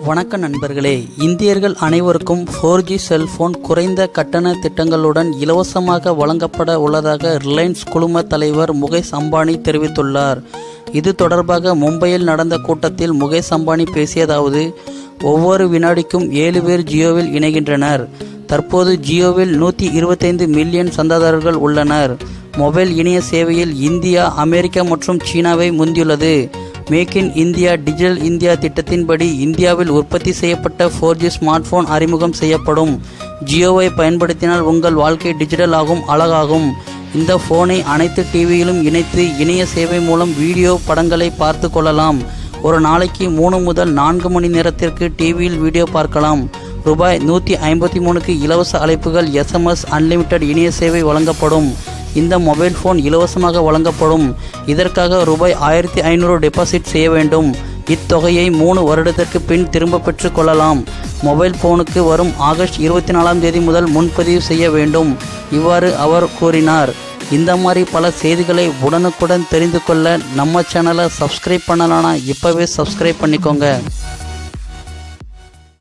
வணக்கம் நண்பர்களே, இந்தியர்கள் அனைவருக்கும் 4G செல்போன் குறைந்த கட்டண திட்டங்களுடன் இலவசமாக வழங்கப்பட உள்ளதாக ரிலையன்ஸ் குழும தலைவர் முகேஷ் அம்பானி தெரிவித்துள்ளார். இது தொடர்பாக மும்பையில் நடந்த கூட்டத்தில் முகேஷ் அம்பானி பேசியதாவது: ஒவ்வொரு வினாடிக்கும் 7 பேர் ஜியோவில் இணைகின்றனர். தற்போது ஜியோவில் 125 மில்லியன் சந்தாதாரர்கள் உள்ளனர். மொபைல் இணைய சேவையில் இந்தியா, அமெரிக்கா மற்றும் சீனாவை முந்தியுள்ளது. Make in India digital India திட்டத்தின்படி இந்தியாவில் உற்பத்தி செய்யப்பட்ட 4G ஸ்மார்ட் போன் அறிமுகம் செய்யப்படும். ஜியோவை பயன்படுத்தினால் உங்கள் வாழ்க்கை டிஜிட்டல் ஆகும், அழகாகும். இந்த போனை அனைத்து டிவியிலும் இணைத்து இணைய சேவை மூலம் வீடியோ படங்களை பார்த்து கொள்ளலாம். ஒரு நாளைக்கு 3 முதல் 4 மணி நேரத்திற்கு டிவியில் வீடியோ பார்க்கலாம். ரூபாய் 153க்கு இலவச அழைப்புகள், SMS, அன்லிமிட்டெட் இணைய சேவை வழங்கப்படும். இந்த மொபைல் போன் இலவசமாக வழங்கப்படும். இதற்காக ரூபாய் 1500 டெபாசிட் செய்ய வேண்டும். இத்தொகையை 3 வருடத்திற்கு பின் திரும்ப பெற்று கொள்ளலாம். மொபைல் போனுக்கு வரும் ஆகஸ்ட் 24ஆம் தேதி முதல் முன்பதிவு செய்ய வேண்டும். இவ்வாறு அவர் கூறினார். இந்த மாதிரி பல செய்திகளை உடனுக்குடன் தெரிந்து கொள்ள நம்ம சேனலை சப்ஸ்கிரைப் பண்ணலாம்னா இப்போவே சப்ஸ்கிரைப் பண்ணிக்கோங்க.